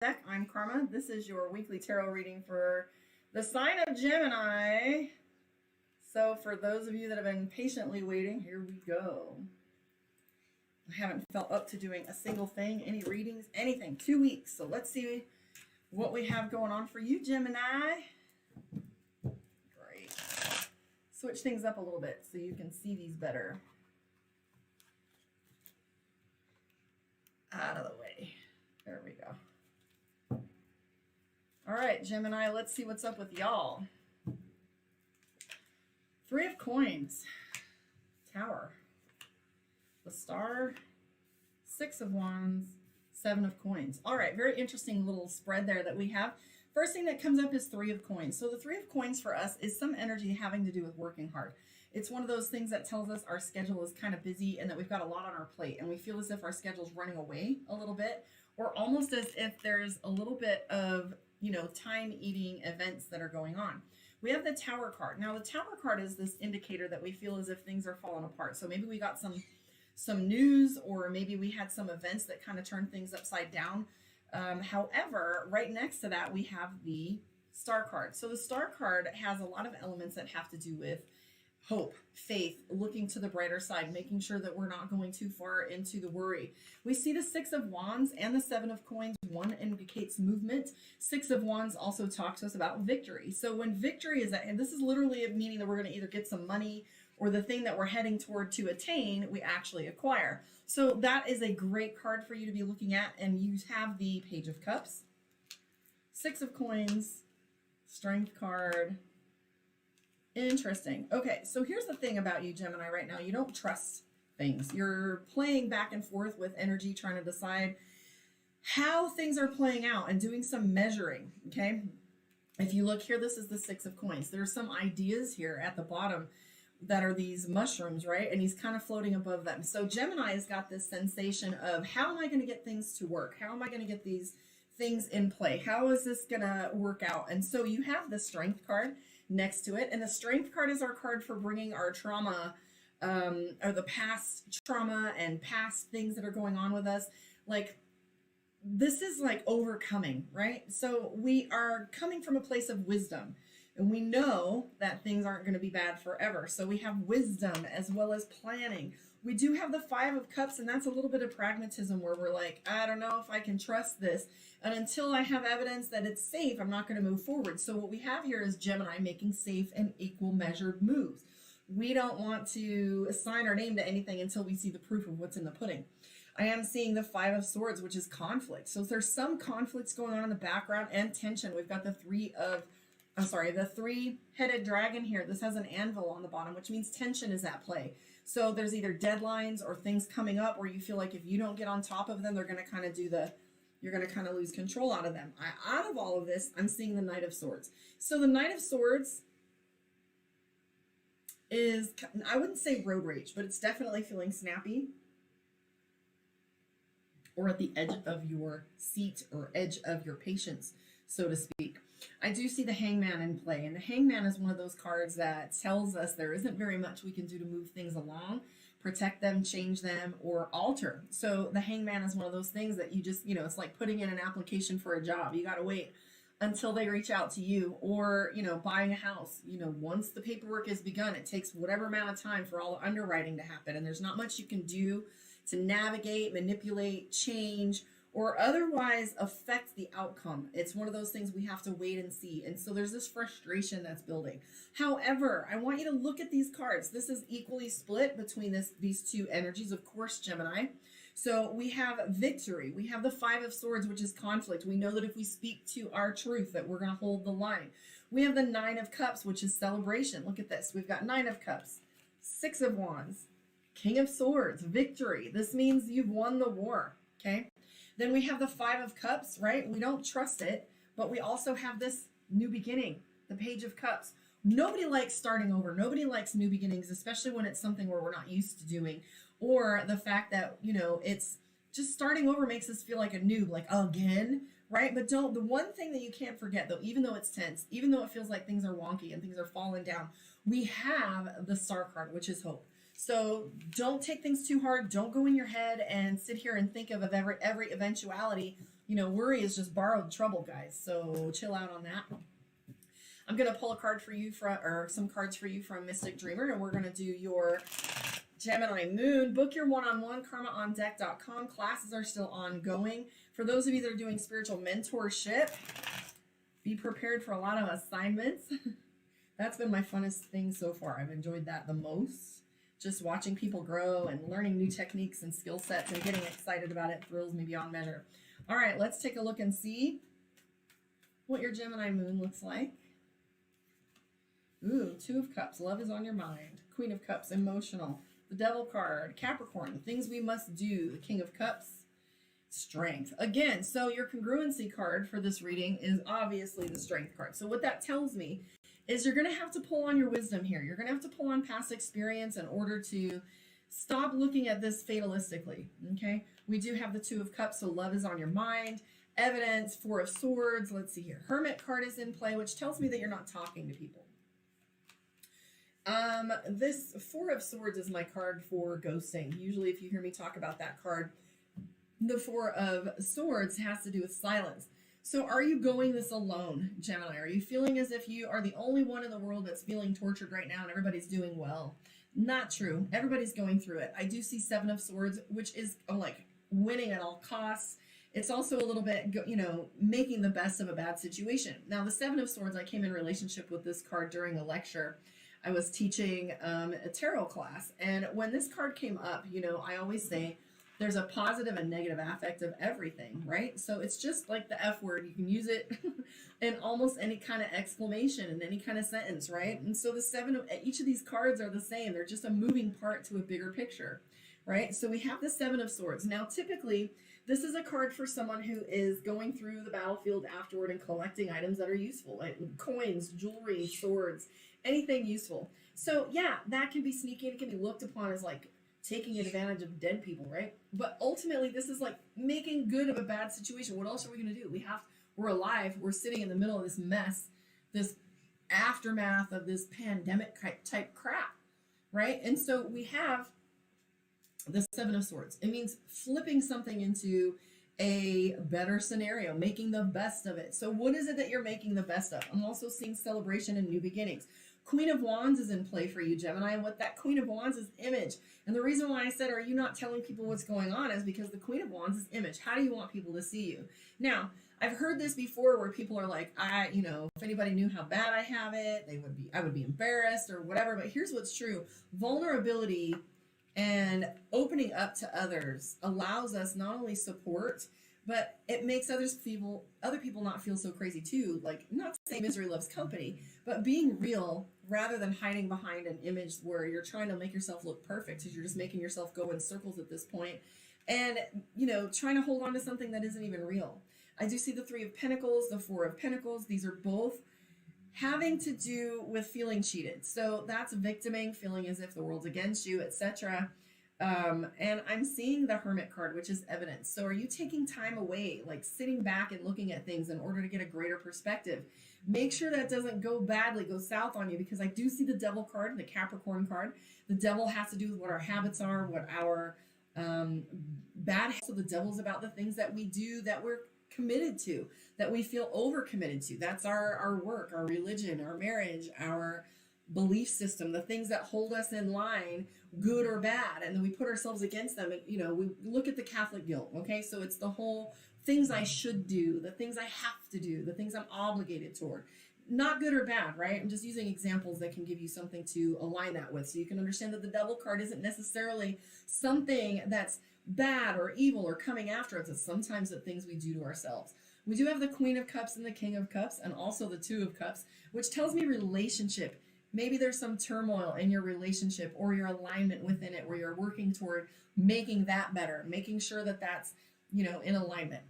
deck. I'm Karma. This is your weekly tarot reading for the sign of Gemini. So for those of you that have been patiently waiting, here we go. I haven't felt up to doing a single thing, any readings, anything. 2 weeks. So let's see what we have going on for you, Gemini. Great. Switch things up a little bit so you can see these better. Out of the way. There we go. All right, Gemini, let's see what's up with y'all. 3 of Coins, Tower, the Star, 6 of Wands, 7 of Coins. All right, very interesting little spread there that we have. First thing that comes up is 3 of Coins. So the 3 of Coins for us is some energy having to do with working hard. It's one of those things that tells us our schedule is kind of busy and that we've got a lot on our plate and we feel as if our schedule's running away a little bit, or almost as if there's a little bit of, time-eating events that are going on. We have the Tower card. Now, the Tower card is this indicator that we feel as if things are falling apart. So maybe we got some news, or maybe we had some events that kind of turned things upside down. However, right next to that, we have the Star card. So the Star card has a lot of elements that have to do with hope, faith, looking to the brighter side, making sure that we're not going too far into the worry. We see the 6 of Wands and the 7 of Coins. 1 indicates movement. 6 of Wands also talks to us about victory. So when victory is at, and this is literally meaning that we're going to either get some money or the thing that we're heading toward to attain, we actually acquire. So that is a great card for you to be looking at. And you have the Page of Cups, 6 of Coins, Strength card. Interesting. Okay, so here's the thing about you, Gemini, right now. You don't trust things. You're playing back and forth with energy, trying to decide how things are playing out and doing some measuring, okay? If you look here, this is the 6 of Coins. There's some ideas here at the bottom that are these mushrooms, right? And he's kind of floating above them. So Gemini has got this sensation of, how am I going to get things to work? How am I going to get these things in play? How is this going to work out? And so you have the Strength card next to it. And the Strength card is our card for bringing our trauma, or the past trauma and past things that are going on with us. Like, this is like overcoming, right? So we are coming from a place of wisdom, and we know that things aren't going to be bad forever. So we have wisdom as well as planning. We do have the 5 of Cups, and that's a little bit of pragmatism where we're like, I don't know if I can trust this. And until I have evidence that it's safe, I'm not going to move forward. So what we have here is Gemini making safe and equal measured moves. We don't want to assign our name to anything until we see the proof of what's in the pudding. I am seeing the 5 of Swords, which is conflict. So there's some conflicts going on in the background and tension. We've got the 3-headed dragon here. This has an anvil on the bottom, which means tension is at play. So there's either deadlines or things coming up where you feel like if you don't get on top of them, they're going to kind of you're going to kind of lose control out of them. Out of all of this, I'm seeing the Knight of Swords. So the Knight of Swords is, I wouldn't say road rage, but it's definitely feeling snappy, or at the edge of your seat or edge of your patience, so to speak. I do see the Hangman in play, and the Hangman is one of those cards that tells us there isn't very much we can do to move things along, protect them, change them, or alter. So the Hangman is one of those things that you just, it's like putting in an application for a job. You got to wait until they reach out to you, or, buying a house. Once the paperwork is begun, it takes whatever amount of time for all the underwriting to happen, and there's not much you can do to navigate, manipulate, change, or otherwise affect the outcome. It's one of those things we have to wait and see. And so there's this frustration that's building. However, I want you to look at these cards. This is equally split between these two energies, of course, Gemini. So we have victory. We have the 5 of Swords, which is conflict. We know that if we speak to our truth, that we're going to hold the line. We have the 9 of Cups, which is celebration. Look at this. We've got 9 of Cups, 6 of Wands, King of Swords, victory. This means you've won the war, okay? Then we have the 5 of Cups, right? We don't trust it, but we also have this new beginning, the Page of Cups. Nobody likes starting over. Nobody likes new beginnings, especially when it's something where we're not used to doing, or the fact that, it's just starting over makes us feel like a noob, like again, right? But the one thing that you can't forget though, even though it's tense, even though it feels like things are wonky and things are falling down, we have the Star card, which is hope. So don't take things too hard. Don't go in your head and sit here and think of every eventuality. You know, worry is just borrowed trouble, guys. So chill out on that. I'm going to pull a card for you or some cards for you from Mystic Dreamer, and we're going to do your Gemini Moon. Book your one-on-one, karmaondeck.com. Classes are still ongoing. For those of you that are doing spiritual mentorship, be prepared for a lot of assignments. That's been my funnest thing so far. I've enjoyed that the most. Just watching people grow and learning new techniques and skill sets and getting excited about it thrills me beyond measure. All right, let's take a look and see what your Gemini Moon looks like. Ooh, Two of Cups, love is on your mind. Queen of Cups, emotional. The Devil card, Capricorn, the things we must do. The King of Cups, strength. Again, so your congruency card for this reading is obviously the Strength card. So what that tells me is you're going to have to pull on your wisdom here. You're going to have to pull on past experience in order to stop looking at this fatalistically, okay? We do have the Two of Cups, so love is on your mind. Evidence, Four of Swords. Let's see here. Hermit card is in play, which tells me that you're not talking to people. This Four of Swords is my card for ghosting. Usually if you hear me talk about that card, the Four of Swords has to do with silence. So are you going this alone, Gemini? Are you feeling as if you are the only one in the world that's feeling tortured right now and everybody's doing well? Not true. Everybody's going through it. I do see Seven of Swords, which is like winning at all costs. It's also a little bit, you know, making the best of a bad situation. Now, the Seven of Swords, I came in relationship with this card during a lecture. I was teaching a tarot class, and when this card came up, you know, I always say there's a positive and negative affect of everything, right? So it's just like the F word. You can use it in almost any kind of exclamation in any kind of sentence, right? And so the seven of each of these cards are the same. They're just a moving part to a bigger picture, right? So we have the Seven of Swords. Now, typically, this is a card for someone who is going through the battlefield afterward and collecting items that are useful, like coins, jewelry, swords, anything useful. So yeah, that can be sneaky and it can be looked upon as like taking advantage of dead people, right? But ultimately, this is like making good of a bad situation. What else are we going to do? We're alive. We're sitting in the middle of this mess, this aftermath of this pandemic type crap, right? And so we have the Seven of Swords. It means flipping something into a better scenario, making the best of it. So what is it that you're making the best of? I'm also seeing celebration and new beginnings. Queen of Wands is in play for you, Gemini, and what that Queen of Wands is image. And the reason why I said, are you not telling people what's going on, is because the Queen of Wands is image. How do you want people to see you? Now, I've heard this before where people are like, you know, if anybody knew how bad I have it, I would be embarrassed or whatever. But here's what's true. Vulnerability and opening up to others allows us not only support, but it makes other people not feel so crazy too. Like, not to say misery loves company, but being real rather than hiding behind an image where you're trying to make yourself look perfect, because you're just making yourself go in circles at this point, and, you know, trying to hold on to something that isn't even real. I do see the Three of Pentacles, the Four of Pentacles. These are both having to do with feeling cheated. So that's victiming, feeling as if the world's against you, etc. And I'm seeing the Hermit card, which is evidence. So are you taking time away, like sitting back and looking at things in order to get a greater perspective? Make sure that doesn't go south on you, because I do see the Devil card and the Capricorn card. The Devil has to do with what our habits are, what our bad. So the Devil's about the things that we do that we're committed to, that we feel overcommitted to. That's our work, our religion, our marriage, our belief system, the things that hold us in line, good or bad, and then we put ourselves against them. And, you know, we look at the Catholic guilt, okay? So it's the whole things I should do, the things I have to do, the things I'm obligated toward. Not good or bad, right? I'm just using examples that can give you something to align that with, so you can understand that the Devil card isn't necessarily something that's bad or evil or coming after us. It's sometimes the things we do to ourselves. We do have the Queen of Cups and the King of Cups, and also the Two of Cups, which tells me relationship. Maybe there's some turmoil in your relationship or your alignment within it, where you're working toward making that better, making sure that that's, you know, in alignment.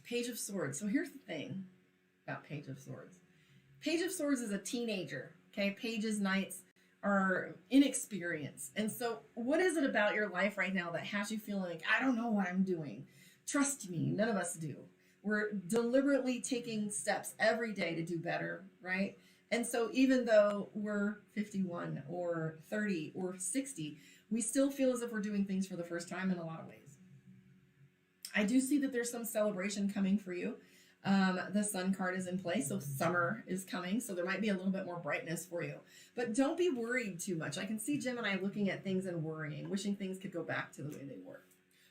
Page of Swords. So here's the thing about Page of Swords. Page of Swords is a teenager, okay? Pages, knights are inexperienced. And so what is it about your life right now that has you feeling like, I don't know what I'm doing? Trust me, none of us do. We're deliberately taking steps every day to do better, right? And so even though we're 51 or 30 or 60, we still feel as if we're doing things for the first time in a lot of ways. I do see that there's some celebration coming for you. The sun card is in place, so summer is coming, so there might be a little bit more brightness for you. But don't be worried too much. I can see Gemini looking at things and worrying, wishing things could go back to the way they were.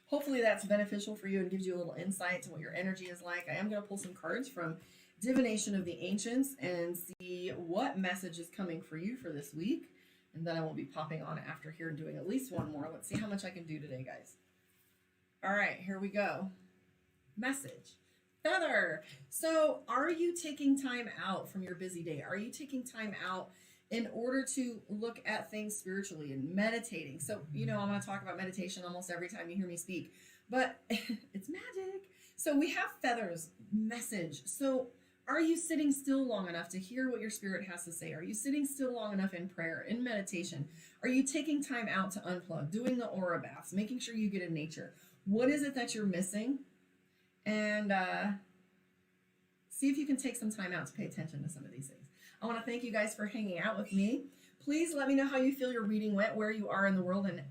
Hopefully that's beneficial for you and gives you a little insight to what your energy is like. I am going to pull some cards from Divination of the Ancients and see what message is coming for you for this week. And then I will be popping on after here and doing at least one more. Let's see how much I can do today, guys. All right, here we go. Message. Feather. So are you taking time out from your busy day? Are you taking time out in order to look at things spiritually and meditating? So, you know, I'm going to talk about meditation almost every time you hear me speak, but it's magic. So we have feathers, message. So are you sitting still long enough to hear what your spirit has to say? Are you sitting still long enough in prayer, in meditation? Are you taking time out to unplug, doing the aura baths, making sure you get in nature? What is it that you're missing? And see if you can take some time out to pay attention to some of these things. I want to thank you guys for hanging out with me. Please let me know how you feel your reading went, where you are in the world, and